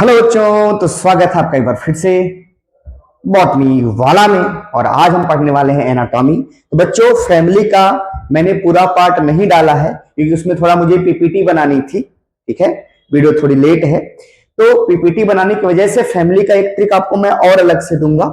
Hello बच्चों, तो स्वागत है आपका एक बार फिर से बॉटनी वाला में। और आज हम पढ़ने वाले हैं एनाटॉमी। तो बच्चों, फैमिली का मैंने पूरा पार्ट नहीं डाला है क्योंकि उसमें थोड़ा मुझे पीपीटी बनानी थी। ठीक है, वीडियो थोड़ी लेट है तो पीपीटी बनाने की वजह से फैमिली का एक ट्रिक आपको मैं और अलग से दूंगा।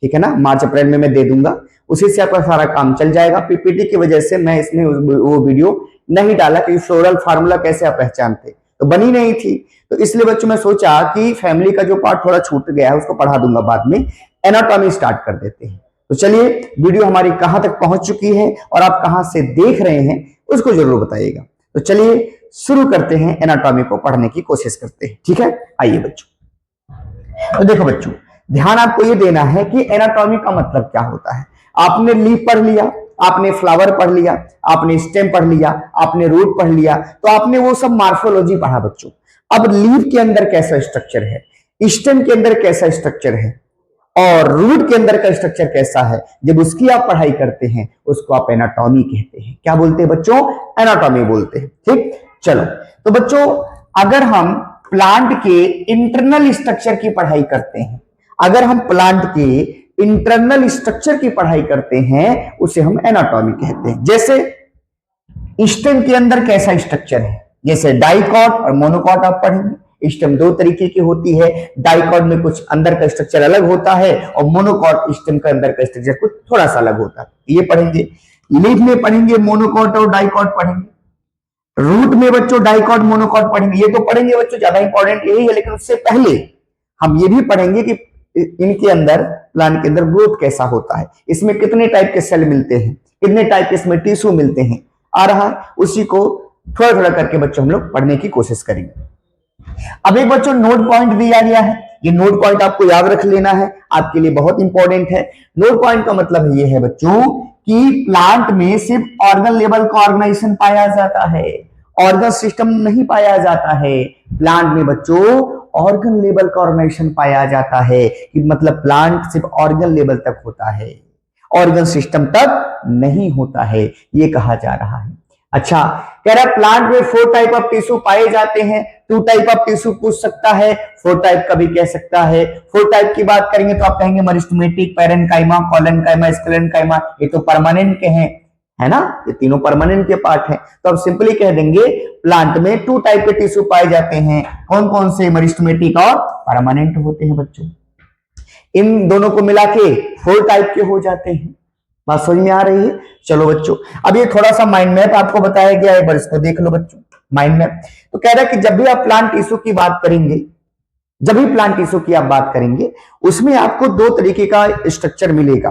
ठीक है ना, मार्च अप्रैल में मैं दे दूंगा, उसी से आपका सारा काम चल जाएगा। पीपीटी की वजह से मैं इसमें वो वीडियो नहीं डाला क्योंकि फ्लोरल फार्मूला कैसे आप पहचानते तो बनी नहीं थी। तो इसलिए बच्चों मैं सोचा कि फैमिली का जो पार्ट थोड़ा छूट गया है उसको पढ़ा दूंगा बाद में। एनाटॉमी स्टार्ट कर देते हैं। तो चलिए, वीडियो हमारी कहां तक पहुंच चुकी है और आप कहां से देख रहे हैं उसको जरूर बताइएगा। तो चलिए शुरू करते हैं, एनाटॉमी को पढ़ने की कोशिश करते हैं। ठीक है, आइए बच्चों। तो देखो बच्चों, ध्यान आपको ये देना है कि एनाटॉमी का मतलब क्या होता है। आपने लीफ पढ़ लिया, आपने फ्लावर पढ़ लिया, आपने स्टेम पढ़ लिया, आपने रूट पढ़ लिया, तो आपने वो सब मार्फोलॉजी पढ़ा बच्चों। अब लीफ के अंदर कैसा स्ट्रक्चर है, स्टेम के अंदर कैसा स्ट्रक्चर है और रूट के अंदर का स्ट्रक्चर कैसा है, जब उसकी आप पढ़ाई करते हैं उसको आप एनाटॉमी कहते हैं। क्या बोलते हैं बच्चों? एनाटॉमी बोलते हैं। ठीक, चलो तो बच्चों, अगर हम प्लांट के इंटरनल स्ट्रक्चर की पढ़ाई करते हैं, अगर हम प्लांट के इंटरनल स्ट्रक्चर की पढ़ाई करते हैं उसे हम एनाटॉमी कहते हैं। जैसे स्टेम के अंदर कैसा स्ट्रक्चर है, जैसे डाइकॉट और मोनोकॉट आप पढ़ेंगे। स्टेम दो तरीके की होती है, डाइकॉट में कुछ अंदर का स्ट्रक्चर अलग होता है और मोनोकॉट स्टेम का अंदर का स्ट्रक्चर कुछ थोड़ा सा अलग होता है। ये पढ़ेंगे। लीफ में पढ़ेंगे मोनोकॉट और डाइकॉट पढ़ेंगे। रूट में बच्चों डाइकॉट मोनोकॉट पढ़ेंगे। ये तो पढ़ेंगे बच्चों, ज्यादा इंपॉर्टेंट यही है, लेकिन उससे पहले हम ये भी पढ़ेंगे कि इनके अंदर, प्लांट के अंदर ग्रोथ कैसा होता है, इसमें कितने टाइप के सेल मिलते हैं, कितने टाइप के इसमें टिश्यू मिलते हैं, आ रहा है। उसी को थोड़ा थोड़ा करके बच्चों हम लोग पढ़ने की कोशिश करेंगे। अब एक बच्चों नोट पॉइंट दिया गया है, ये नोट पॉइंट आपको याद रख लेना है, आपके लिए बहुत इंपॉर्टेंट है। नोट पॉइंट का मतलब ये है बच्चों कि प्लांट में सिर्फ ऑर्गन लेवल का ऑर्गेनाइजेशन पाया जाता है, ऑर्गन सिस्टम नहीं पाया जाता है। प्लांट में बच्चों ऑर्गन लेवल का ऑर्गेनाइजेशन पाया जाता है, कि मतलब प्लांट सिर्फ ऑर्गन लेवल तक होता है, ऑर्गन सिस्टम तक नहीं होता है, ये कहा जा रहा है। अच्छा, कह रहा है प्लांट में 4 टाइप ऑफ टिश्यू पाए जाते हैं। 2 टाइप ऑफ टिश्यू पूछ सकता है, 4 टाइप का भी कह सकता है। 4 टाइप की बात करेंगे तो आप कहेंगे मरिस्टेमेटिक, पैरेन्काइमा, कोलेनकाइमा, स्क्लेरेन्काइमा, ये तो परमानेंट के हैं, है ना, ये तीनों परमानेंट के पार्ट हैं। तो अब सिंपली कह देंगे प्लांट में 2 टाइप के टिश्यू पाए जाते हैं। कौन कौन से? मरिस्टेमेटिक और परमानेंट होते हैं बच्चों। इन दोनों को मिला के 4 टाइप के हो जाते हैं। बात समझ में आ रही है? चलो बच्चों, अब ये थोड़ा सा माइंड मैप आपको बताया गया है, इसको देख लो बच्चों। माइंड मैप तो कह रहा है कि जब भी आप प्लांट टिश्यू की बात करेंगे, जब भी प्लांट टिश्यू की आप बात करेंगे, उसमें आपको 2 तरीके का स्ट्रक्चर मिलेगा।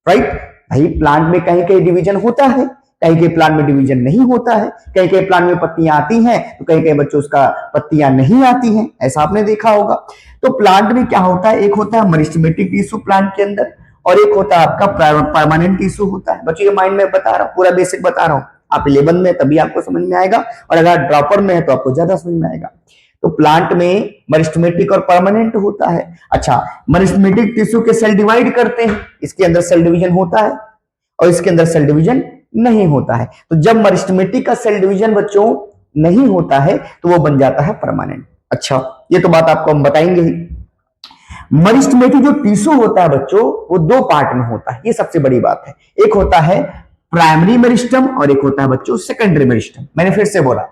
राइट भाई, प्लांट में कहीं कहीं डिवीजन होता है, कहीं कहीं प्लांट में डिवीजन नहीं होता है, कहीं कहीं प्लांट में पत्तियां आती हैं तो कहीं कहीं बच्चों उसका पत्तियां नहीं आती हैं, ऐसा आपने देखा होगा। तो प्लांट में क्या होता है, एक होता है मरिस्टेमेटिक टिश्यू प्लांट के अंदर, और एक होता है आपका परमानेंट टिश्यू होता है। बच्चों ये माइंड में बता रहा हूं, पूरा बेसिक बता रहा हूं। आप 11 में तभी आपको समझ में आएगा, और अगर ड्रॉपर में है तो आपको ज्यादा समझ में आएगा। तो प्लांट में मरिस्टेमेटिक और परमानेंट होता है। अच्छा, मरिस्टेमेटिक टिश्यू के सेल डिवाइड करते हैं, इसके अंदर सेल डिवीजन होता है और इसके अंदर सेल डिवीजन नहीं होता है। तो जब मरिस्टेमेटिक का सेल डिवीजन बच्चों नहीं होता है तो वो बन जाता है परमानेंट। अच्छा, ये तो बात आपको हम बताएंगे ही। मरिस्टेमेटिक जो टिश्यू होता है बच्चों, वो 2 पार्ट में होता है, ये सबसे बड़ी बात है। एक होता है प्राइमरी मेरिस्टम और एक होता है बच्चों सेकेंडरी मेरिस्टम। मैंने फिर से बोला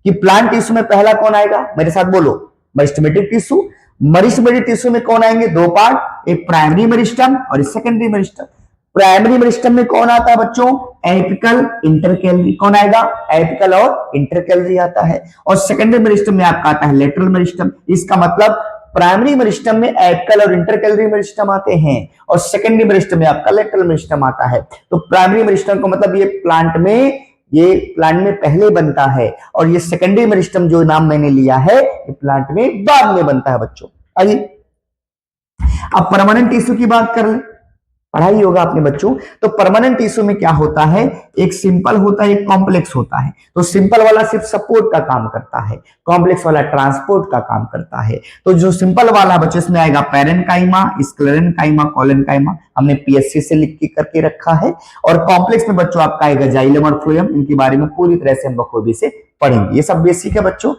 कि प्लांट टिश्यू में पहला कौन आएगा, मेरे साथ बोलो, मरिस्टेमेटिक टिश्यू। मरिस्टेमेटिक टिश्यू में कौन आएंगे? 2 पार्ट, एक प्राइमरी मेरिस्टम और एक सेकेंडरी मेरिस्टम। प्राइमरी मेरिस्टम में कौन आता है बच्चों? Apical, intercalary. कौन आएगा? एपिकल और इंटरकैलरी आता है। और सेकेंडरी मेरिस्टम में आपका आता है लेटरल मेरिस्टम। इसका मतलब प्राइमरी मेरिस्टम में एपिकल और इंटरकैलरी मेरिस्टम आते हैं और सेकेंडरी मेरिस्टम में आपका लेटरल मेरिस्टम आता है। तो प्राइमरी मेरिस्टम का मतलब ये प्लांट में पहले बनता है, और ये सेकेंडरी मेरिस्टम जो नाम मैंने लिया है ये प्लांट में बाद में बनता है बच्चों। आइए अब परमानेंट टिश्यू की बात कर लें, पढ़ाई होगा आपने बच्चों। तो परमानेंट टिश्यू में क्या होता है, एक सिंपल होता है, एक कॉम्प्लेक्स होता है। तो सिंपल वाला सिर्फ सपोर्ट का काम करता है, कॉम्प्लेक्स वाला ट्रांसपोर्ट का काम करता है। तो जो सिंपल वाला बच्चों इसमें आएगा पैरेन्काइमा, स्क्लेरेन्काइमा, कोलेनकाइमा, हमने पीएससी से लिख के करके रखा है। और कॉम्प्लेक्स में बच्चों आपका आएगा जाइलम और फ्लोएम, इनके बारे में पूरी तरह से हम बखूबी से पढ़ेंगे। ये सब बेसिक है बच्चों,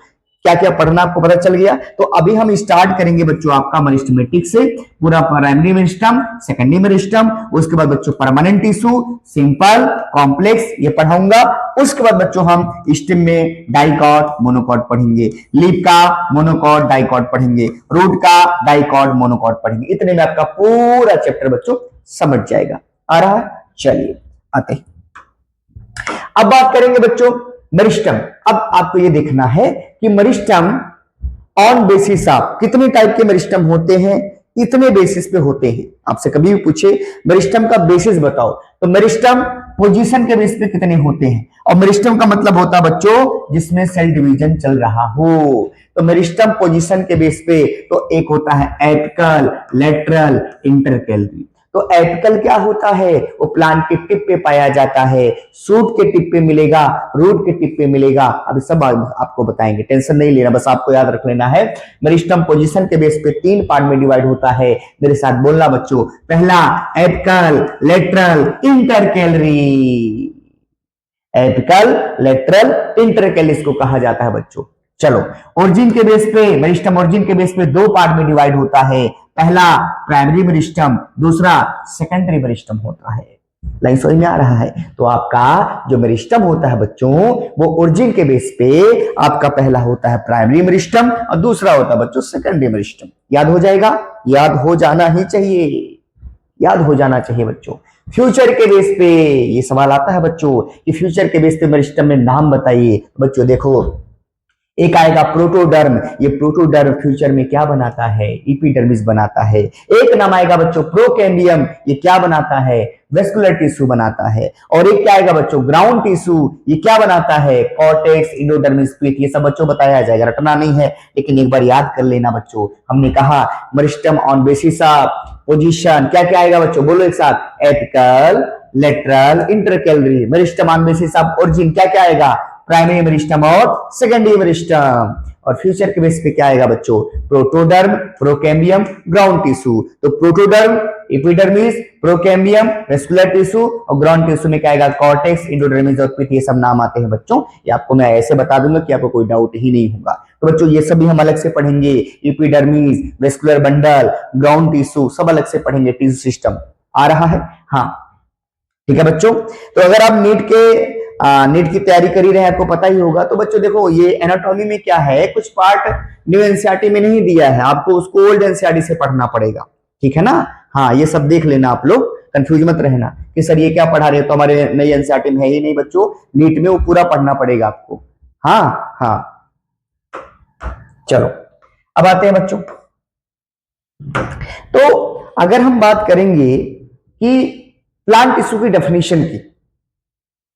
क्या क्या पढ़ना आपको पता चल गया। तो अभी हम स्टार्ट करेंगे बच्चों आपका मेरिस्टेमेटिक से, पूरा प्राइमरी मेरिस्टम, सेकेंडरी मेरिस्टम, उसके बाद बच्चों परमानेंट टिश्यू, सिंपल, कॉम्प्लेक्स ये पढ़ाऊंगा। उसके बाद बच्चों हम स्टेम में डाइकॉट, मोनोकॉट पढ़ेंगे, लीफ का मोनोकॉट, डाइकॉट पढ़ेंगे, रूट का डाइकॉट, मोनोकॉट पढ़ेंगे। इतने में आपका पूरा चैप्टर बच्चों समझ जाएगा। आ रहा है, चलिए आते हैं। अब बात करेंगे बच्चों मेरिस्टम। अब आपको ये देखना है कि मेरिस्टम ऑन बेसिस ऑफ कितने टाइप के मेरिस्टम होते हैं, इतने बेसिस पे होते हैं। आपसे कभी भी पूछे मेरिस्टम का बेसिस बताओ, तो मेरिस्टम पोजीशन के बेस पे कितने होते हैं। और मेरिस्टम का मतलब होता है बच्चों जिसमें सेल डिवीजन चल रहा हो। तो मेरिस्टम पोजीशन के बेस पे तो एक होता है एपिकल, लेटरल, इंटरकैलरी। तो एपिकल क्या होता है, वो प्लांट के टिप पे पाया जाता है, शूट के टिप पे मिलेगा, रूट के टिप पे मिलेगा। अभी सब आपको बताएंगे, टेंशन नहीं लेना, बस आपको याद रख लेना है। मेरिस्टम पोजीशन के बेस पे 3 पार्ट में डिवाइड होता है। मेरे साथ बोलना बच्चों, पहला apical, lateral, intercalary. Apical, lateral, intercalary इसको कहा जाता है बच्चों। चलो ओरिजिन के बेस पे, मेरिस्टम ओरिजिन के बेस पे 2 पार्ट में डिवाइड होता है। पहला प्राइमरी मेरिस्टम, दूसरा सेकेंडरी मेरिस्टम होता है। लाइन समझ में आ रहा है। तो आपका जो मेरिस्टम होता है बच्चों वो ओरिजिन के बेस पे आपका पहला होता है प्राइमरी मेरिस्टम और दूसरा होता है बच्चों सेकेंडरी मेरिस्टम। याद हो जाएगा, याद हो जाना ही चाहिए, याद हो जाना चाहिए बच्चों। फ्यूचर के बेस पे ये सवाल आता है बच्चों कि फ्यूचर के बेस पे मेरिस्टम में नाम बताइए। बच्चों देखो, एक आएगा प्रोटोडर्म, ये प्रोटोडर्म फ्यूचर में क्या बनाता है, एपिडर्मिस बनाता है। एक नाम आएगा बच्चों प्रोकैम्बियम, ये क्या बनाता है, वेस्कुलर टिश्यू बनाता है। और एक क्या आएगा बच्चों ग्राउंड टिश्यू, ये क्या बनाता है, कॉर्टेक्स, एंडोडर्मिस, पीथ। ये सब बच्चों बताया जाएगा, रटना नहीं है, लेकिन एक बार याद कर लेना बच्चों। हमने कहा meristem on basis of position, क्या क्या आएगा बच्चों, बोलो एक साथ, apical, lateral, intercalary. Meristem on basis of origin क्या क्या आएगा, प्राइमरी मेरिस्टम और सेकेंडरी मेरिस्टम। और फ्यूचर के बेस पे क्या आएगा बच्चों, प्रोटोडर्म, प्रोकैम्बियम, ग्राउंड टिश्यू। तो protoderm, epidermis, procambium, vascular tissue और ग्राउंड टिश्यू में क्या आएगा, कॉर्टेक्स, एंडोडर्मिस और पीथ। ये सब नाम आते हैं बच्चों। ये आपको मैं ऐसे बता दूंगा कि आपको कोई डाउट ही नहीं होगा। तो बच्चों ये सब भी हम अलग से पढ़ेंगे, epidermis, vascular bundle, ground tissue सब अलग से पढ़ेंगे, टिश्यू सिस्टम। आ रहा है, हाँ ठीक है बच्चों। तो अगर आप नीट की तैयारी कर ही रहे हैं, आपको पता ही होगा। तो बच्चों देखो ये एनाटॉमी में क्या है, कुछ पार्ट न्यू एनसीईआरटी में नहीं दिया है, आपको उसको ओल्ड एनसीईआरटी से पढ़ना पड़ेगा, ठीक है ना। हाँ ये सब देख लेना, आप लोग कंफ्यूज मत रहना कि सर ये क्या पढ़ा रहे हो, तो हमारे नई एनसीईआरटी में है ही नहीं बच्चों, नीट में वो पूरा पढ़ना पड़ेगा आपको। हाँ हाँ चलो अब आते हैं बच्चों। तो अगर हम बात करेंगे कि प्लांट टिश्यू की डेफिनेशन की,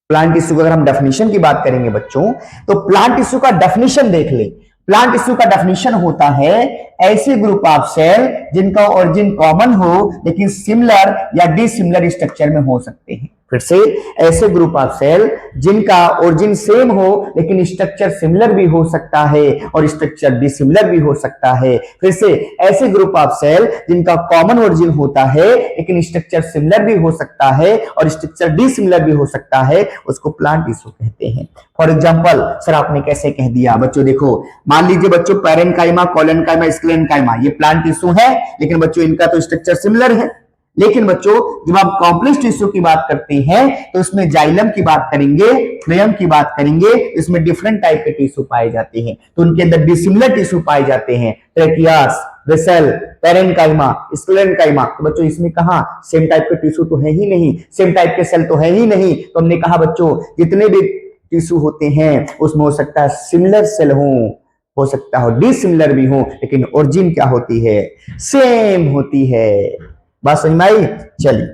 प्लांट टिश्यू अगर हम डेफिनेशन की बात करेंगे बच्चों, तो प्लांट टिश्यू का डेफिनेशन देख ले। प्लांट टिश्यू का डेफिनेशन होता है ऐसे ग्रुप ऑफ सेल जिनका ओरिजिन कॉमन हो लेकिन सिमिलर या डिसिमिलर स्ट्रक्चर में हो सकते हैं। फिर से, ऐसे ग्रुप ऑफ सेल जिनका ओरिजिन सेम हो लेकिन स्ट्रक्चर सिमिलर भी हो सकता है और स्ट्रक्चर डिसिमिलर भी हो सकता है। फिर से, ऐसे ग्रुप ऑफ सेल जिनका कॉमन ओरिजिन होता है लेकिन स्ट्रक्चर सिमिलर भी हो सकता है और स्ट्रक्चर डिसिमिलर भी हो सकता है, उसको प्लांट टिश्यू कहते हैं। फॉर एग्जांपल, सर आपने कैसे कह दिया, बच्चों देखो मान लीजिए बच्चों पैरेन्काइमा, कोलेनकाइमा, स्क्लेरेन्काइमा ये प्लांट टिश्यू है, लेकिन बच्चों इनका तो स्ट्रक्चर सिमिलर है। लेकिन बच्चों जब आप कॉम्प्लेक्स टिश्यू की बात करते हैं तो इसमें जाइलम की बात करेंगे, फ्लेयम की बात करेंगे, इसमें डिफरेंट टाइप के टिश्यू पाए जाते हैं, तो उनके अंदर डिसिमिलर टिश्यू पाए जाते हैं, ट्रेकियास, वेसल, पैरेन्काइमा, स्क्लेरेन्काइमा। तो बच्चों इसमें कहा सेम टाइप के टिश्यू तो है ही नहीं, सेम टाइप के सेल तो है ही नहीं। तो हमने कहा बच्चों जितने भी टिश्यू होते हैं उसमें हो सकता है सिमिलर सेल हो सकता हो डिसिमिलर भी हो, लेकिन ओरिजिन क्या होती है, सेम होती है। बात समझ में आई। चलिए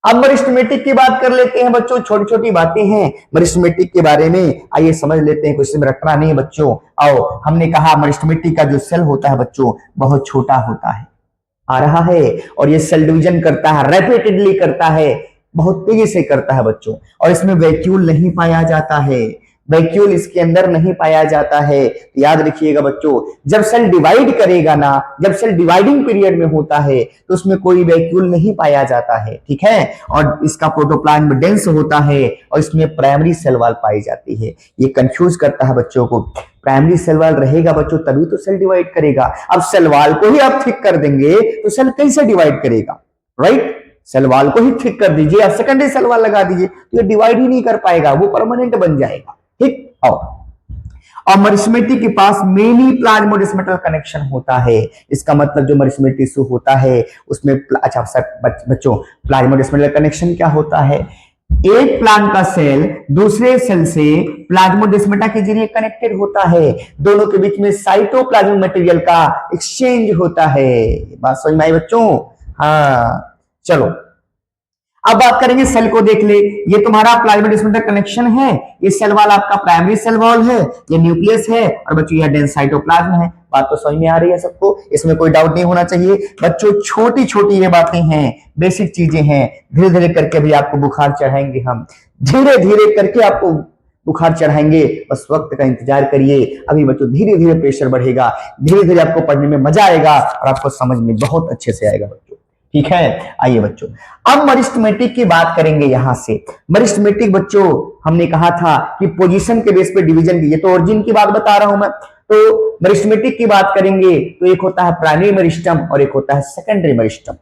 अब मेरिस्टेमेटिक की बात कर लेते हैं बच्चों, छोटी छोटी बातें हैं मेरिस्टेमेटिक के बारे में, आइए समझ लेते हैं, कुछ इसमें रटना नहीं है बच्चों। आओ, हमने कहा मेरिस्टेमेटिक का जो सेल होता है बच्चों बहुत छोटा होता है, आ रहा है, और ये सेल डिवीजन करता है, रैपिडली करता है, बहुत तेजी से करता है बच्चों, और इसमें वैक्यूल नहीं पाया जाता है। वैक्यूल इसके अंदर नहीं पाया जाता है। तो याद रखिएगा बच्चों, जब सेल डिवाइड करेगा ना, जब सेल डिवाइडिंग पीरियड में होता है तो उसमें कोई वैक्यूल नहीं पाया जाता है, ठीक है। और इसका प्रोटोप्लाज्म डेंस होता है और इसमें प्राइमरी सेल वॉल पाई जाती है। ये कंफ्यूज करता है बच्चों को, प्राइमरी सेल वॉल रहेगा बच्चों तभी तो सेल डिवाइड करेगा। अब सेल वॉल को ही आप थिक कर देंगे तो सेल कैसे डिवाइड करेगा, राइट। सेल वॉल को ही थिक कर दीजिए, आप सेकेंडरी सेल वॉल लगा दीजिए तो ये डिवाइड ही नहीं कर पाएगा, वो परमानेंट बन जाएगा, ठीक। और मरिस्मेटिक के पास मेनी प्लाज्मोडेस्मेटल कनेक्शन होता है। इसका मतलब जो मरिस्मेटिक टिश्यू होता है उसमें अच्छा बच्चों, प्लाज्मोडेस्मेटल कनेक्शन क्या होता है? एक प्लांट का सेल दूसरे सेल से प्लाज्मोडेस्मेटा के जरिए कनेक्टेड होता है, दोनों के बीच में साइटोप्लाज्मिक मटेरियल का एक्सचेंज होता है। बात समझ में आई बच्चों? हाँ, चलो अब बात करेंगे सेल को। देख ले, ये तुम्हारा प्लाज्मोडेस्मेटा कनेक्शन है, ये सेल वॉल आपका प्राइमरी सेल वॉल है, ये न्यूक्लियस है और बच्चों यह डेंस साइटोप्लाज्म है। बात तो समझ में आ रही है सबको, इसमें कोई डाउट नहीं होना चाहिए बच्चों। छोटी छोटी ये बातें हैं, बेसिक चीजें हैं, धीरे धीरे करके भी आपको बुखार चढ़ाएंगे हम, धीरे धीरे करके आपको बुखार चढ़ाएंगे, बस वक्त का इंतजार करिए। अभी बच्चों धीरे धीरे प्रेशर बढ़ेगा, धीरे धीरे आपको पढ़ने में मजा आएगा और आपको समझ में बहुत अच्छे से आएगा बच्चों, ठीक है। आइए बच्चों, अब मरिस्मेटिक की बात करेंगे। यहां से मरिस्मेटिक बच्चों हमने कहा था कि पोजीशन के बेस पे डिवीजन की, ये तो ओरिजिन की बात बता रहा हूं मैं। तो मरिस्मेटिक की बात करेंगे तो एक होता है प्राइमरी मेरिस्टम और एक होता है सेकेंडरी मेरिस्टम।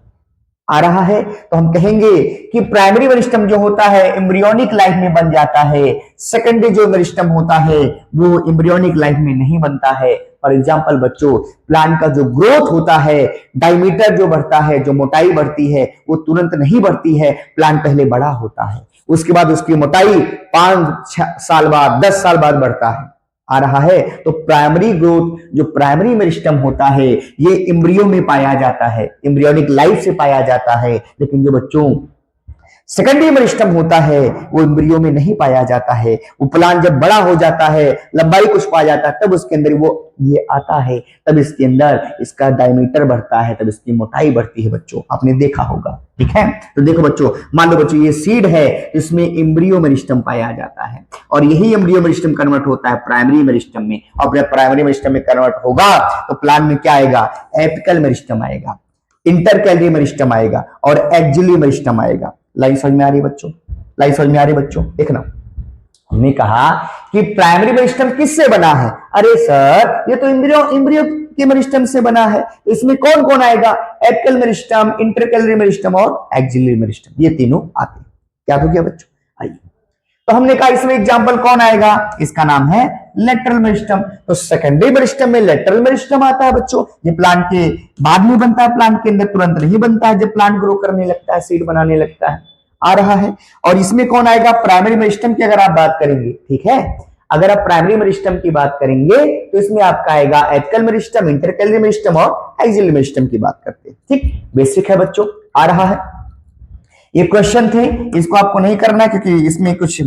आ रहा है तो हम कहेंगे कि प्राइमरी मेरिस्टम जो होता है एम्ब्रियोनिक लाइफ में बन जाता है, सेकेंडरी जो मेरिस्टम होता है वो एम्ब्रियोनिक लाइफ में नहीं बनता है। फॉर एग्जांपल बच्चों, प्लांट का जो ग्रोथ होता है, डायमीटर जो बढ़ता है, जो मोटाई बढ़ती है वो तुरंत नहीं बढ़ती है। प्लांट पहले बड़ा होता है, उसके बाद उसकी मोटाई 5 साल बाद, 10 साल बाद बढ़ता है। आ रहा है तो प्राइमरी ग्रोथ जो प्राइमरी मेरिस्टम होता है ये एम्ब्रियो में पाया जाता है, एम्ब्रियोनिक लाइफ से पाया जाता है। लेकिन जो बच्चों सेकेंडरी मेरिस्टम होता है वो एम्ब्रियो में नहीं पाया जाता है। वो प्लांट जब बड़ा हो जाता है, लंबाई कुछ पा जाता है, तब उसके अंदर वो ये आता है, तब इसके अंदर इसका डायमीटर बढ़ता है, तब इसकी मोटाई बढ़ती है बच्चों, आपने देखा होगा, ठीक है। तो देखो बच्चों, मान लो बच्चों ये सीड है, इसमें एम्ब्रियो मेरिस्टम पाया जाता है और यही एम्ब्रियो मेरिस्टम कन्वर्ट होता है प्राइमरी मेरिस्टम में। और जब प्राइमरी मेरिस्टम में कन्वर्ट होगा तो प्लांट में क्या आएगा? एपिकल मेरिस्टम आएगा, इंटरकैलरी मेरिस्टम आएगा और एक्जिलरी मेरिस्टम आएगा। लाइन समझ में आ रही है बच्चों? लाइन समझ में आ रही है बच्चों? देखना, हमने कहा कि प्राइमरी मेरिस्टम किससे बना है? अरे सर ये तो एम्ब्रियो के मेरिस्टम से बना है। इसमें कौन कौन आएगा? एपिकल मेरिस्टम, इंटरकैलरी मेरिस्टम और एक्जिलरी मेरिस्टम, ये तीनों आते हैं। क्या तो क्या बच्चों? आइए, तो हमने कहा इसमें एग्जांपल कौन आएगा? इसका नाम है लेटरल मेरिस्टम। तो सेकेंडरी मेरिस्टम में लेटरल मेरिस्टम आता है बच्चों, ये प्लांट के बाद में बनता है, प्लांट के अंदर तुरंत नहीं बनता है, जब प्लांट ग्रो करने लगता है, सीड बनाने लगता है। आ रहा है। और इसमें कौन आएगा? प्राइमरी मेरिस्टम की अगर आप बात करेंगे, ठीक है, अगर आप प्राइमरी मेरिस्टम की बात करेंगे तो इसमें आपका आएगा एपिकल मेरिस्टम, इंटरकैलरी मेरिस्टम और एक्सिलरी मेरिस्टम की बात करते हैं, ठीक। बेसिक है बच्चों, आ रहा है। ये क्वेश्चन थे, इसको आपको नहीं करना क्योंकि इसमें कुछ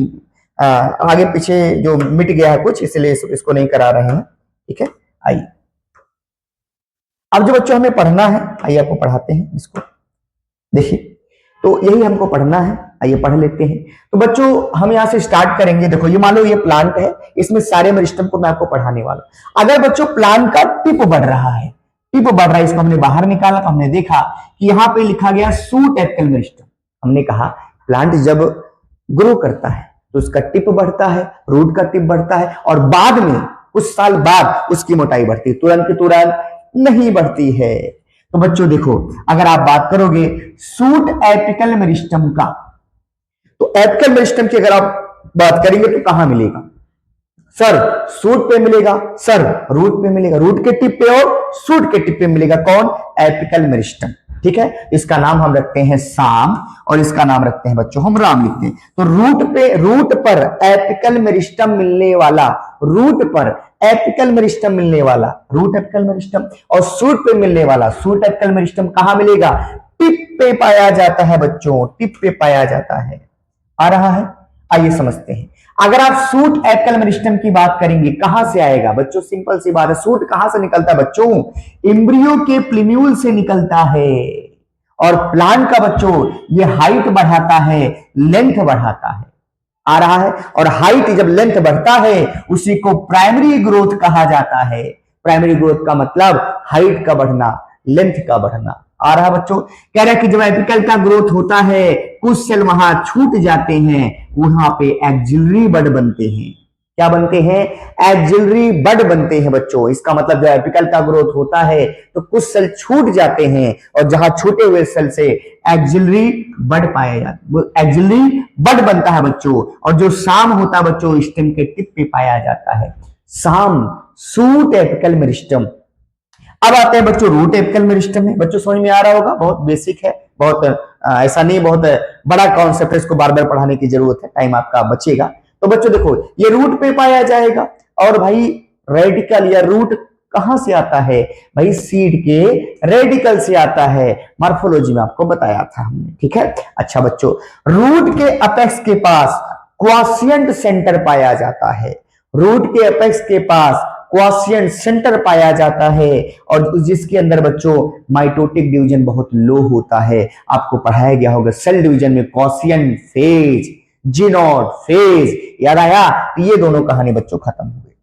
आगे पीछे जो मिट गया है कुछ, इसलिए इसको नहीं करा रहे हैं, ठीक है। आइए, अब जो बच्चों हमें पढ़ना है, आइए आपको पढ़ाते हैं इसको। देखिए, तो यही हमको पढ़ना है, आइए पढ़ लेते हैं। तो बच्चों हम यहां से स्टार्ट करेंगे। देखो ये मान लो ये प्लांट है, इसमें सारे मेरिस्टम को मैं आपको पढ़ाने वाला हूं। अगर बच्चों प्लांट का टिप बढ़ रहा है, टिप बढ़ रहा है, इसको हमने बाहर निकाला तो हमने देखा कि यहां पे लिखा गया सूट एपिकल मेरिस्टम। हमने कहा प्लांट जब ग्रो करता है तो उसका टिप बढ़ता है, रूट का टिप बढ़ता है और बाद में कुछ साल बाद उसकी मोटाई बढ़ती है, तुरंत के तुरंत नहीं बढ़ती है। तो बच्चों देखो, अगर आप बात करोगे सूट एपिकल मेरिस्टम का, तो एपिकल मेरिस्टम की अगर आप बात करेंगे तो कहां मिलेगा? सर सूट पे मिलेगा, सर रूट पे मिलेगा, रूट के टिप पे और सूट के टिप पे मिलेगा। कौन? एपिकल मेरिस्टम, ठीक है। इसका नाम हम रखते हैं साम और इसका नाम रखते हैं बच्चों हम राम लिखते हैं। तो रूट पर एपिकल मेरिस्टम मिलने वाला, रूट पर एपिकल मेरिस्टम मिलने वाला, रूट एपिकल मेरिस्टम, और सूट पे मिलने वाला सूट एपिकल मेरिस्टम कहां मिलेगा? टिप पे पाया जाता है बच्चों, टिप पे पाया जाता है। आ रहा है? आइए समझते हैं। अगर आप सूट एपिकल मेरिस्टम की बात करेंगे, कहां से आएगा बच्चों? सिंपल सी बात है, सूट कहां से निकलता है बच्चों? एम्ब्रियो के प्लिन्यूल से निकलता है। और प्लांट का बच्चों ये हाइट बढ़ाता है, लेंथ बढ़ाता है। आ रहा है। और हाइट जब लेंथ बढ़ता है उसी को प्राइमरी ग्रोथ कहा जाता है। प्राइमरी ग्रोथ का मतलब हाइट का बढ़ना, लेंथ का बढ़ना। आ रहा बच्चों, कह रहे हैं कि जब एपिकल का ग्रोथ होता है कुछ सेल वहां छूट जाते हैं, वहां पे एक्सिलरी बड बनते हैं। क्या बनते हैं? एक्सिलरी बड बनते हैं बच्चों। इसका मतलब जब एपिकल का ग्रोथ होता है तो कुछ सेल छूट जाते हैं और जहां छूटे हुए सेल से एक्सिलरी बड पाया जाता है, एक्सिलरी बड बनता है बच्चों। और जो साम होता है बच्चों स्टेम के टिप पे पाया जाता है, साम शूट एपिकल मेरिस्टम। अब आते हैं बच्चों रूट एपिकल मेरिस्टम में। बच्चों समझ में आ रहा होगा, बहुत बेसिक है, बहुत ऐसा नहीं बहुत बड़ा कॉन्सेप्ट है, इसको बार बार पढ़ाने की जरूरत है, टाइम आपका बचेगा। तो बच्चों देखो ये रूट पे पाया जाएगा। और भाई रेडिकल या रूट कहां से आता है? भाई सीड के रेडिकल से आता है, मॉर्फोलॉजी में आपको बताया था हमने, ठीक है। अच्छा बच्चों, रूट के अपेक्स के पास क्वाशिएंट सेंटर पाया जाता है। रूट के अपेक्स के पास क्वाशिएंट सेंटर पाया जाता है और जिसके अंदर बच्चों माइटोटिक डिवीजन बहुत लो होता है। आपको पढ़ाया गया होगा सेल डिवीजन में क्वाशिएंट फेज, जीनोड फेज, याद आया? तो ये दोनों कहानी बच्चों खत्म हो गई।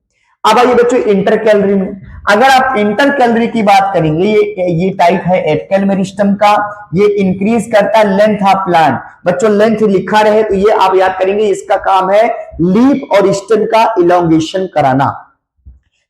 अब आइए बच्चों इंटर कैलोरी में। अगर आप इंटर कैलोरी की बात करेंगे, ये टाइप है एपिकल मेरिस्टम का, ये इंक्रीज करता है लेंथ ऑफ प्लांट। बच्चों लेंथ लिखा रहे तो ये आप याद करेंगे, इसका काम है लीफ और स्टेम का इलोंगेशन कराना।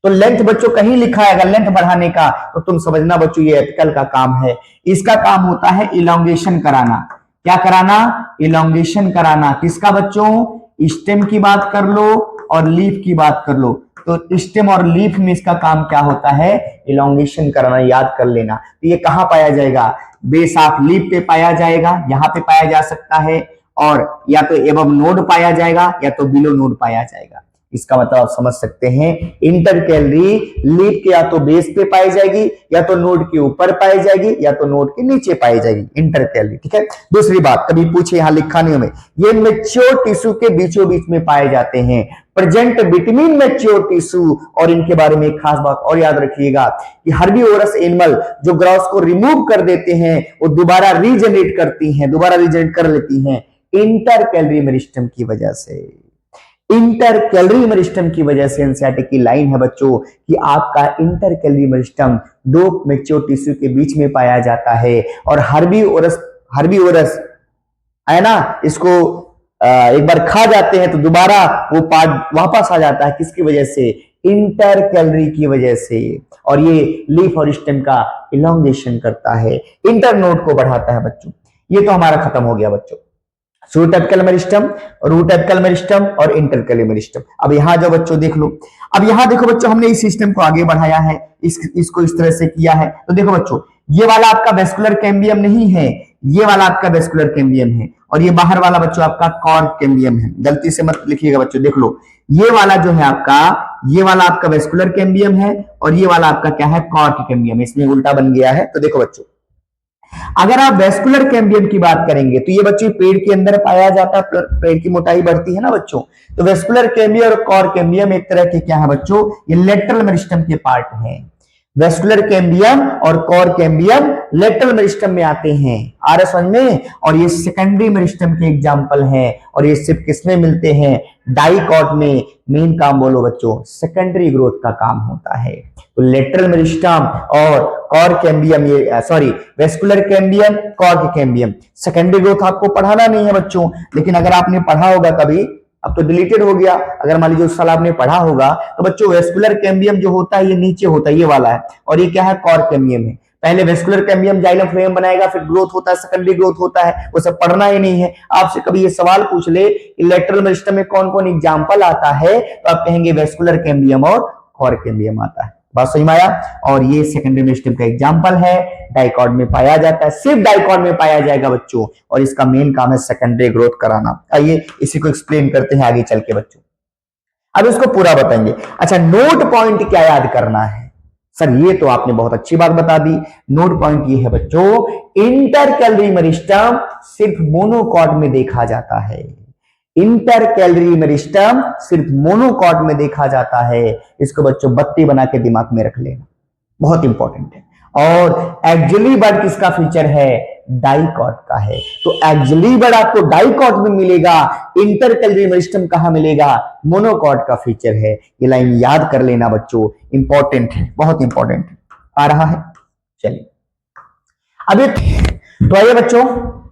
तो लेंथ बच्चों कहीं लिखा है अगर लेंथ बढ़ाने का तो तुम समझना बच्चों ये एपिकल का काम है। इसका काम होता है इलोंगेशन कराना। क्या कराना? इलोंगेशन कराना। किसका बच्चों? स्टेम की बात कर लो और लीफ की बात कर लो। तो स्टेम और लीफ में इसका काम क्या होता है? इलोंगेशन कराना, याद कर लेना। तो ये कहां पाया जाएगा? बेस ऑफ लीफ पे पाया जाएगा, यहां पे पाया जा सकता है, और या तो एबव नोड पाया जाएगा या तो बिलो नोड पाया जाएगा। इसका मतलब आप समझ सकते हैं इंटर कैलोरी लीफ के या तो बेस पे पाई जाएगी या तो नोड के ऊपर पाई जाएगी या तो नोड के नीचे पाई जाएगी, इंटर कैलोरी, ठीक है। दूसरी बात कभी पूछे यहां लिखा नहीं हमें, ये मैच्योर टिश्यू के बीचों बीच में पाए जाते हैं, प्रेजेंट बिटवीन मैच्योर टिश्यू। और इनके बारे में एक खास बात और याद रखिएगा कि हर्बीवोरस एनिमल जो ग्रॉस को रिमूव कर देते हैं वो दोबारा रीजनरेट करती हैं, दोबारा रीजनरेट कर लेती हैं इंटर कैलोरी मेरिस्टम की वजह से। इंटर कैलोरी मेरिस्टम की वजह से एनसीईआरटी की लाइन है बच्चों कि आपका इंटर कैलोरी मेरिस्टम दो मैच्योर टिश्यू के बीच में पाया जाता है। और हर्बीवोरस है ना, इसको एक बार खा जाते हैं तो दोबारा वो पार्ट वापस आ जाता है, किसकी वजह से? इंटर कैलोरी की वजह से। और ये लीफ और स्टेम का इलोंगेशन करता है, इंटरनोड को बढ़ाता है बच्चों। ये तो हमारा खत्म हो गया बच्चों, shoot apical meristem, root apical meristem और इंटर कैलोरी मेरिस्टम। अब यहां जो बच्चों देख लो, अब यहां देखो बच्चों हमने इस सिस्टम को आगे बढ़ाया है, इसको इस तरह से किया है। तो देखो बच्चों ये वाला आपका वेस्कुलर कैम्बियम नहीं है, ये वाला आपका वेस्कुलर कैम्बियम है, और ये बाहर वाला बच्चों आपका कॉर्ड कैम्बियम है। गलती से मत लिखिएगा बच्चों, देख लो ये वाला जो है आपका, ये वाला आपका वेस्कुलर कैम्बियम है और ये वाला आपका क्या है? Cork cambium. इसमें उल्टा बन गया है। तो देखो बच्चों अगर आप वेस्कुलर कैम्बियम की बात करेंगे तो ये बच्चों पेड़ के अंदर पाया जाता है, पेड़ की मोटाई बढ़ती है ना बच्चों। तो वेस्कुलर कैम्बियम और कॉर कैम्बियम एक तरह के क्या है बच्चों? ये लेटरल मेरिस्टम के पार्ट हैं। वेस्कुलर कैम्बियम और कॉर कैम्बियम लेटरल मेरिस्टम में आते हैं, आ रहा समझ में। और ये सेकेंडरी मेरिस्टम के एग्जांपल हैं। और ये सिर्फ किसमें मिलते हैं? डाइकॉट में। मेन काम बोलो बच्चों, सेकेंडरी ग्रोथ का काम होता है। तो लेटरल मेरिस्टम और कॉर कैम्बियम, ये sorry vascular cambium, cork cambium. Secondary growth आपको पढ़ाना नहीं है बच्चों, लेकिन अगर आपने पढ़ा होगा कभी, अब तो डिलीटेड हो गया, अगर मान लीजिए उस साल आपने पढ़ा होगा तो बच्चों वेस्कुलर कैम्बियम जो होता है ये नीचे होता है, ये वाला है, और ये क्या है? कॉर कैम्बियम है। पहले वेस्कुलर कैम्बियम जाइलम फ्लेम बनाएगा, फिर ग्रोथ होता है, सेकेंडरी ग्रोथ होता है, वो सब पढ़ना ही नहीं है। आपसे कभी ये सवाल पूछ ले लेटरल मेरिस्टम में कौन कौन एग्जाम्पल आता है, तो आप कहेंगे वेस्कुलर कैम्बियम और कॉर कैम्बियम आता है। बात समझ में आया? और ये सेकेंडरी मेरिस्टम का एग्जांपल है, डाइकॉट में पाया जाता है, सिर्फ डाइकॉट में पाया जाएगा बच्चों, और इसका मेन काम है सेकेंडरी ग्रोथ कराना। आइए इसी को एक्सप्लेन करते हैं आगे चल के बच्चों, अब इसको पूरा बताएंगे। अच्छा नोट पॉइंट क्या याद करना है? सर ये तो आपने बहुत अच्छी बात बता दी। नोट पॉइंट ये है बच्चों, इंटर कैलोरी मेरिस्टम सिर्फ मोनोकॉट में देखा जाता है। इंटर कैलोरी मेरिस्टम सिर्फ मोनोकॉट में देखा जाता है। इसको बच्चों बत्ती बना के दिमाग में रख लेना, बहुत इंपॉर्टेंट है। और एक्सिलरी बड किसका फीचर है? डाइकॉट का है। तो एक्सिलरी वर्ड आपको डाइकॉट में मिलेगा, इंटरकैलरी मेरिस्टम कहां मिलेगा, मोनोकॉट का फीचर है। ये लाइन याद कर लेना बच्चों, इंपॉर्टेंट है, बहुत इंपॉर्टेंट आ रहा है। चलिए अभी तो आइए बच्चों,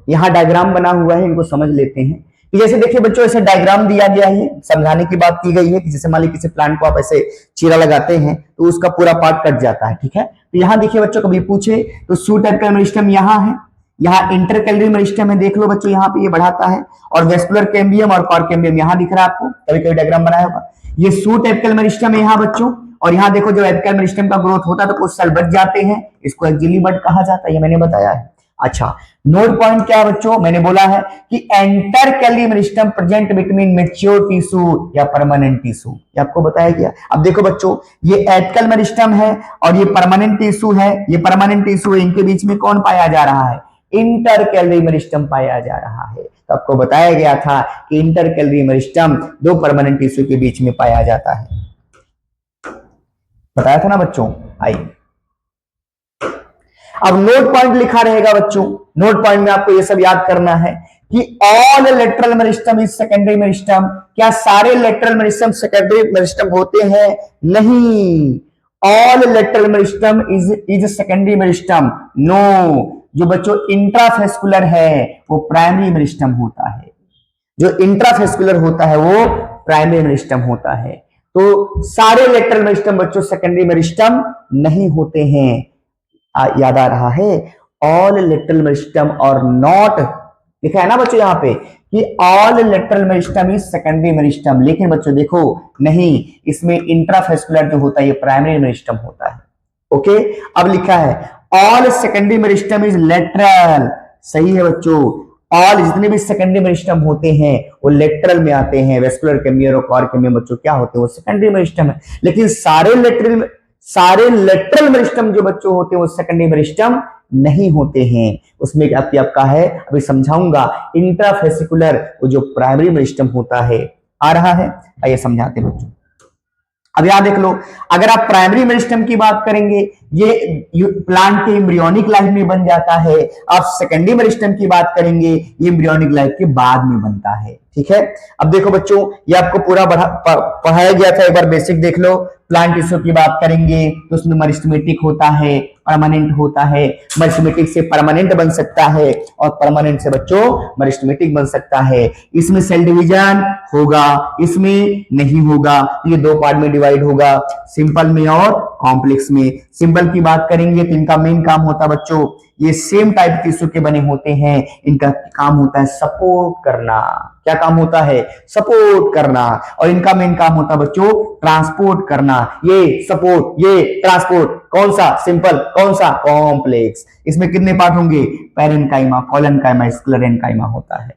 यहां डायग्राम बना हुआ है, इनको समझ लेते हैं। कि जैसे देखिए बच्चों, ऐसे डायग्राम दिया गया है, समझाने की बात की गई है कि जैसे मान लीजिए किसी प्लांट को आप ऐसे चीरा लगाते हैं तो उसका पूरा पार्ट कट जाता है, ठीक है। तो यहां देखिए बच्चों, कभी पूछे तो सूट एपिकल मेरिस्टम यहां है, यहाँ इंटरकैलरी मेरिस्टम है, देख लो बच्चों यहाँ पे ये बढ़ाता है, और वेस्कुलर कैम्बियम और कॉर कैम्बियम यहां दिख रहा है आपको, कभी कभी डायग्राम बनाया होगा। ये सूट एपिकल मेरिस्टम है यहाँ बच्चों, और यहाँ देखो जो एपिकल मेरिस्टम का ग्रोथ होता है तो कुछ सेल बच जाते हैं, इसको एक्सिलरी बड कहा जाता है, ये मैंने बताया है। अच्छा, नोट पॉइंट क्या है बच्चों, मैंने बोला है कि intercalary meristem present between mature tissue या परमानेंट टिश्यू, ये आपको बताया गया। अब देखो बच्चों, ये एपिकल मेरिस्टम है और ये परमानेंट टिश्यू है, ये परमानेंट टिश्यू है, इनके बीच में कौन पाया जा रहा है, इंटरकैलरी मेरिस्टम पाया जा रहा है। तो आपको बताया गया था कि इंटरकैलरी मेरिस्टम दो परमानेंट टिश्यू के बीच में पाया जाता है, बताया था ना बच्चों। आइए अब नोट पॉइंट लिखा रहेगा बच्चों, नोट पॉइंट में आपको ये सब याद करना है कि all lateral meristem is secondary meristem. क्या सारे लेटरल मेरिस्टम सेकेंडरी मेरिस्टम होते हैं, नहीं, all lateral meristem is secondary meristem, no. जो बच्चों इंट्राफेस्कुलर है वो प्राइमरी मेरिस्टम होता है, जो इंट्राफेस्कुलर होता है वो प्राइमरी मेरिस्टम होता है। तो सारे लेटरल मेरिस्टम बच्चों सेकेंडरी मेरिस्टम नहीं होते हैं, याद आ रहा है, ऑल लेटरल मेरिस्टम और नॉट, लिखा है ना बच्चों यहाँ पे कि all lateral meristem is secondary meristem, लेकिन बच्चों देखो नहीं, इसमें इंट्राफेस्कुलर जो होता है ये प्राइमरी मेरिस्टम होता है। ओके, अब लिखा है all secondary meristem is lateral, सही है बच्चों, ऑल जितने भी सेकेंडरी मेरिस्टम होते हैं वो लेटरल में आते हैं, वेस्कुलर कैम्बियम और कॉर कैम्बियम बच्चों क्या होते हैं, वो सेकेंडरी मेरिस्टम है। लेकिन सारे लेटरल मेरिस्टम जो बच्चों होते हैं वो सेकेंडरी मेरिस्टम नहीं होते हैं, उसमें आपका है, अभी समझाऊंगा, इंट्राफेसिकुलर वो जो प्राइमरी मेरिस्टम होता है, आ रहा है, आइए समझाते हैं बच्चों। अब यहां देख लो, अगर आप प्राइमरी मेरिस्टम की बात करेंगे ये प्लांट के एम्ब्रियोनिक लाइफ में बन जाता है, आप सेकेंडरी मेरिस्टम की बात करेंगे ये एम्ब्रियोनिक लाइफ के बाद में बनता है, ठीक है। अब देखो बच्चों, ये आपको पूरा पढ़ाया गया था, एक बार बेसिक देख लो। प्लांट टिश्यू की बात करेंगे तो उसमें मरिस्टमेटिक होता है, परमानेंट होता है, मरिस्टमेटिक से परमानेंट बन सकता है और परमानेंट से बच्चों मरिस्टमेटिक बन सकता है। इसमें सेल डिवीजन होगा, इसमें नहीं होगा, ये दो पार्ट में डिवाइड होगा, सिंपल में और कॉम्प्लेक्स में। सिंपल की बात करेंगे तो इनका मेन काम होता है बच्चों, ये सेम टाइप टिश्यू के बने होते हैं, इनका काम होता है सपोर्ट करना, क्या काम होता है, सपोर्ट करना, और इनका मेन काम होता है बच्चों ट्रांसपोर्ट करना। ये सपोर्ट, ये ट्रांसपोर्ट, कौन सा सिंपल, कौन सा कॉम्प्लेक्स। इसमें कितने पार्ट होंगे, पैरेन्काइमा, कोलेनकाइमा, स्क्लेरेन्काइमा होता है।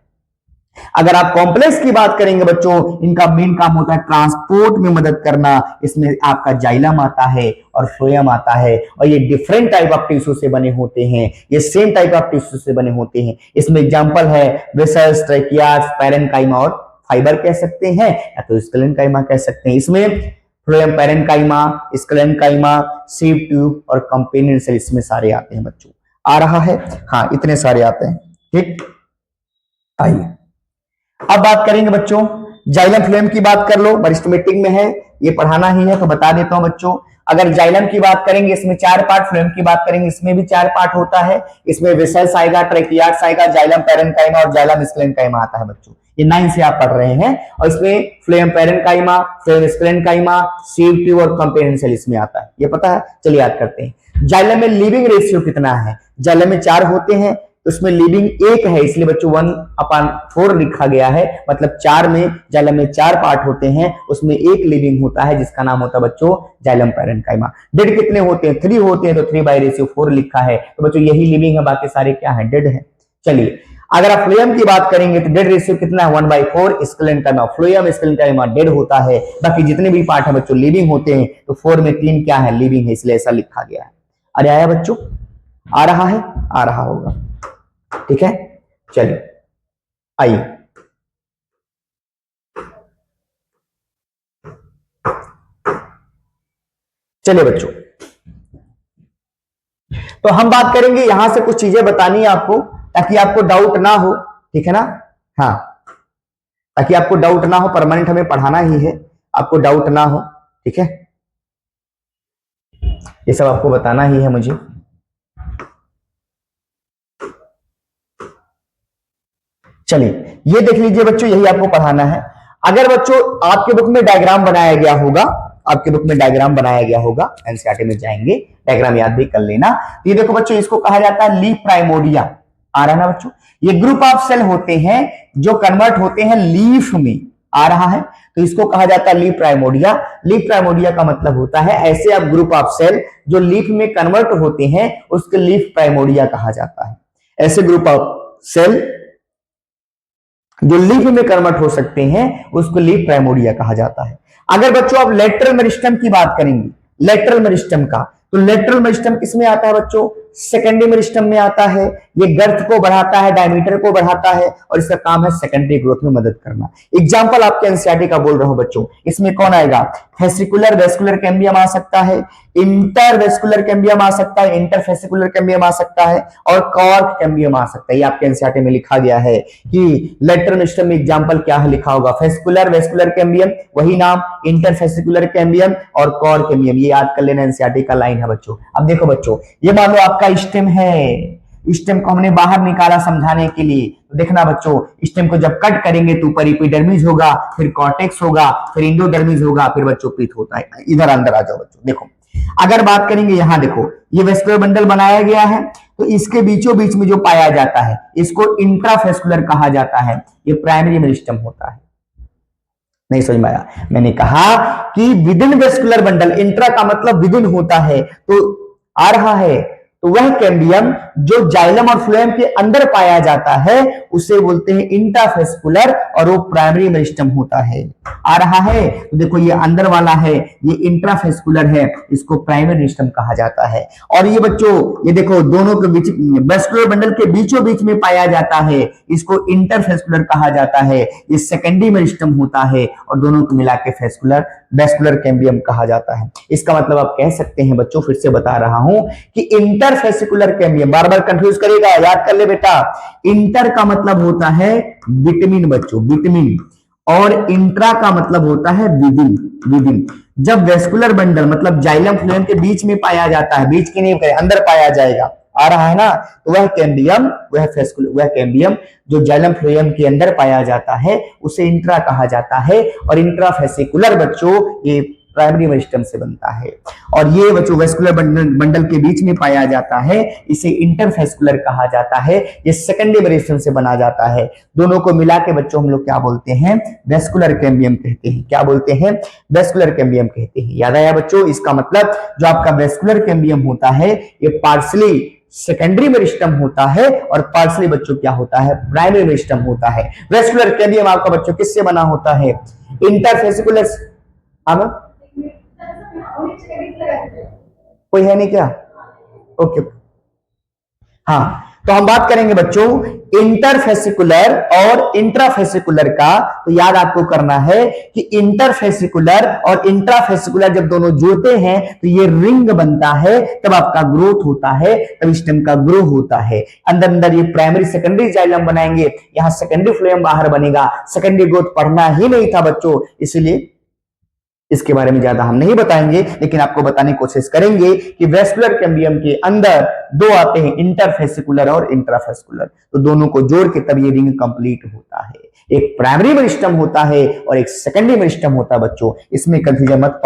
अगर आप कॉम्प्लेक्स की बात करेंगे बच्चों, इनका मेन काम होता है ट्रांसपोर्ट में मदद करना, इसमें आपका जाइलम आता है और फ्लोएम आता है, और ये डिफरेंट टाइप ऑफ टिश्यू से बने होते हैं, ये सेम टाइप ऑफ टिश्यू से बने होते हैं। इसमें एग्जांपल है वेसल्स, ट्रैकियास, पैरेन्काइमा और फाइबर कह सकते हैं, या तो स्क्लेरेन्काइमा कह सकते हैं। इसमें phloem, parenchyma, sclerenchyma, sieve tube और कंपेनियन सेल इसमें सारे आते हैं बच्चों, आ रहा है, हाँ इतने सारे आते हैं, ठीक। आइए अब बात करेंगे बच्चों, जाइलम फ्लोएम की बात कर लो, मरिस्टमेटिक में है, ये पढ़ाना ही है तो बता देता हूं बच्चों। अगर जाइलम की बात करेंगे इसमें 4 पार्ट, फ्लोएम की बात करेंगे इसमें भी 4 पार्ट होता है। इसमें वेसल्स आएगा, ट्रैकियास आएगा, जाइलम, पैरेन्काइमा और जाइलम स्क्लेरेन्काइमा आता है बच्चों, ये 9 से आप पढ़ रहे हैं। और इसमें phloem parenchyma, phloem sclerenchyma, sieve tube और कंपेनियन सेल इसमें आता है, ये पता है, चलिए याद करते हैं। जाइलम में लिविंग रेशियो कितना है, जाइलम में 4 होते हैं, उसमें लीविंग 1 है, इसलिए बच्चों 1/4 लिखा गया है, मतलब 4 में, जाइलम में 4 पार्ट होते हैं, उसमें 1 लिविंग होता है जिसका नाम होता है बच्चों जाइलम पैरेन्काइमा। डेड कितने होते हैं, 3 होते हैं, तो 3/4 लिखा है, तो बच्चों यही लिविंग है, बाकी सारे क्या है, डेड है। चलिए अगर आप फ्लोएम की बात करेंगे तो डेड रेशियो कितना है, 1/4, स्क्लेरेन्काइमा, फ्लोएम स्क्लेरेन्काइमा डेड होता है, बाकी जितने भी पार्ट है बच्चों लिविंग होते हैं, तो 4 में 3 क्या है, लिविंग है, इसलिए ऐसा लिखा गया है। अरे आया बच्चों, आ रहा है, आ रहा होगा, ठीक है। चलिए आइए चलिए बच्चों, तो हम बात करेंगे, यहां से कुछ चीजें बतानी है आपको ताकि आपको डाउट ना हो, ठीक है ना। हाँ, ताकि आपको डाउट ना हो, परमानेंट हमें पढ़ाना ही है, आपको डाउट ना हो, ठीक है। ये सब आपको बताना ही है मुझे। चलिए ये देख लीजिए बच्चों, यही आपको पढ़ाना है। अगर बच्चों आपके बुक में डायग्राम बनाया गया होगा, आपके बुक में डायग्राम बनाया गया होगा, एनसीईआरटी में जाएंगे, डायग्राम याद भी कर लेना। तो ये देखो बच्चों, इसको कहा जाता है लीफ प्राइमोर्डिया, आ रहा है ना बच्चों। ये ग्रुप ऑफ सेल होते हैं जो कन्वर्ट होते हैं लीफ में, आ रहा है, तो इसको कहा जाता है लीफ प्राइमोर्डिया। लीफ प्राइमोर्डिया का मतलब होता है ऐसे अब ग्रुप ऑफ सेल जो लीफ में कन्वर्ट होते हैं उसके लीफ प्राइमोर्डिया कहा जाता है। ऐसे ग्रुप ऑफ सेल जो लीफ में कन्वर्ट हो सकते हैं उसको लीफ प्राइमोर्डिया कहा जाता है। अगर बच्चों आप लेटरल मेरिस्टम की बात करेंगे, लेटरल मेरिस्टम का, तो लेटरल मेरिस्टम किसमें आता है बच्चों? सेकेंडरी मेरिस्टम में आता है। ये गर्थ को बढ़ाता है, डायमीटर को बढ़ाता है, और इसका काम है सेकेंडरी ग्रोथ में मदद करना। एग्जांपल आपके एनसीईआरटी का बोल रहा हूं बच्चों, इसमें कौन आएगा? फेसिकुलर वेस्कुलर कैम्बियम आ सकता है, इंटरवेस्कुलर कैम्बियम आ सकता है, इंटरफेसिकुलर कैम्बियम आ सकता है, और कॉर्क कैम्बियम आ सकता है। ये आपके एनसीईआरटी में लिखा गया है कि लेटरल मेरिस्टम में एग्जांपल क्या है, लिखा होगा फेसिकुलर वेस्कुलर कैम्बियम, वही नाम, इंटरफेसिकुलर कैम्बियम और कॉर्क कैम्बियम। ये याद कर लेना, एनसीईआरटी का लाइन है बच्चों। अब देखो बच्चों, ये मान लो आपका स्टेम है, स्टेम को हमने बाहर निकाला समझाने के लिए। तो देखना बच्चों, स्टेम को जब कट करेंगे तो ऊपर एपिडर्मिस होगा, फिर कॉर्टेक्स होगा, फिर इंडोडर्मिस होगा, फिर बच्चों पीथ होता है। इधर अंदर आ जाओ बच्चों, देखो अगर बात करेंगे, यहां देखो ये वेस्कुलर बंडल बनाया गया है, तो इसके बीचों बीच में जो पाया जाता है इसको इंट्राफेस्कुलर कहा जाता है। ये प्राइमरी मेरिस्टम होता है। नहीं समझ में आया? मैंने कहा कि विदिन वेस्कुलर बंडल, इंट्रा का मतलब विदिन होता है, तो आ रहा है, तो वह कैम्बियम जो जाइलम और फ्लोएम के अंदर पाया जाता है उसे बोलते हैं इंट्राफेस्कुलर, और वो प्राइमरी मेरिस्टम होता है। आ रहा है, तो देखो ये अंदर वाला है, ये इंट्राफेस्कुलर है, इसको प्राइमरी मेरिस्टम कहा जाता है। और ये बच्चों ये देखो दोनों के बीच, वेस्कुलर बंडल के बीचों बीच में पाया जाता है, इसको इंटरफेस्कुलर कहा जाता है। ये सेकेंडरी मेरिस्टम होता है, और दोनों को मिला के फेस्कुलर वेस्कुलर कैम्बियम कहा जाता है। इसका मतलब आप कह सकते हैं बच्चों, फिर से बता रहा हूं कि इंटरफेसिकुलर कैम्बियम, बार बार कंफ्यूज करेगा, याद कर ले बेटा। इंटर का मतलब होता है विटामिन बच्चों, विटामिन, और इंट्रा का मतलब होता है विदिन, विदिन। जब वेस्कुलर बंडल मतलब जाइलम फ्लोएम के बीच में पाया जाता है, बीच के नहीं करे, अंदर पाया जाएगा, आ रहा है ना, तो वह कैम्बियम, वह कैम्बियम जो जाइलम फ्लोएम के अंदर पाया जाता है उसे इंट्रा कहा जाता है। और इंट्राफेसिकुलर बच्चों ये प्राइमरी मेरिस्टम से बनता है, और ये बच्चों वेस्कुलर बंडल के बीच में पाया जाता है, इसे इंटरफेस्कुलर कहा जाता है। ये सेकेंडरी मेरिस्टम से बना जाता है। दोनों को मिला के बच्चों हम लोग क्या बोलते हैं? वेस्कुलर कैम्बियम कहते हैं। क्या बोलते हैं? वेस्कुलर कैम्बियम कहते हैं। याद आया बच्चों? इसका मतलब जो आपका वेस्कुलर कैम्बियम होता है ये पार्सली सेकेंडरी मेरिस्टम होता है, और पार्सली बच्चों क्या होता है? प्राइमरी मेरिस्टम होता है। वेस्कुलर कैम्बियम आपका बच्चों किससे बना होता है? इंटरफेसिकुलर। अब कोई है नहीं क्या? ओके, हाँ, तो हम बात करेंगे बच्चों इंटरफेसिकुलर और इंट्राफेसिकुलर का। तो याद आपको करना है कि इंटरफेसिकुलर और इंट्राफेसिकुलर जब दोनों जुड़ते हैं तो ये रिंग बनता है, तब आपका ग्रोथ होता है, तब स्टेम का ग्रो होता है। अंदर अंदर ये प्राइमरी सेकेंडरी जाइलम बनाएंगे, यहां सेकेंडरी फ्लोएम बाहर बनेगा। सेकेंडरी ग्रोथ पढ़ना ही नहीं था बच्चों, इसलिए इसके बारे में ज्यादा हम नहीं बताएंगे, लेकिन आपको बताने की कोशिश करेंगे कि वेस्कुलर कैम्बियम के अंदर दो आते हैं, इंटरफेसिकुलर और इंट्राफेसिकुलर, तो दोनों को जोड़ के तब ये रिंग कंप्लीट होता है। एक प्राइमरी मेरिस्टम होता है और एक सेकेंडरी मेरिस्टम होता है बच्चों, इसमें कंफ्यूजन मत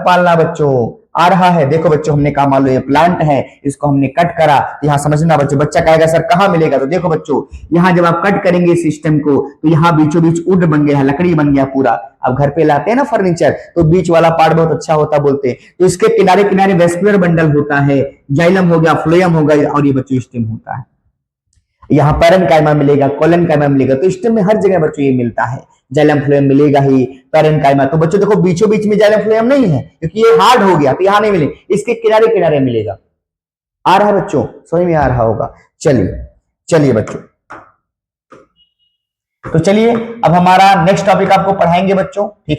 पालना बच्चों। आ रहा है, देखो बच्चों हमने कहा मान लो ये प्लांट है, इसको हमने कट करा, यहाँ समझना बच्चों। बच्चा कहेगा सर कहाँ मिलेगा? तो देखो बच्चों, यहाँ जब आप कट करेंगे सिस्टम को तो यहाँ बीचों बीच वुड बन गया, लकड़ी बन गया पूरा। अब घर पे लाते हैं ना फर्नीचर, तो बीच वाला पार्ट बहुत अच्छा होता बोलते हैं, तो इसके किनारे किनारे वेस्कुलर बंडल होता है, जाइलम हो गया, फ्लोएम हो गया, और ये बच्चों स्टेम होता है। यहाँ पैरेन्काइमा मिलेगा, कोलेनकाइमा मिलेगा, तो स्टेम में हर जगह बच्चों ये मिलता है। जाइलम फ्लोएम मिलेगा ही, पैरेन्काइमा। तो बच्चों देखो बीचों बीच में जाइलम फ्लोएम नहीं है क्योंकि ये हार्ड हो गया, तो यहाँ नहीं मिलेगा, इसके किनारे किनारे मिलेगा। आ रहा है बच्चों? समझ में आ रहा होगा। चलिए बच्चों, तो चलिए अब हमारा नेक्स्ट टॉपिक आपको पढ़ाएंगे बच्चों, ठीक है।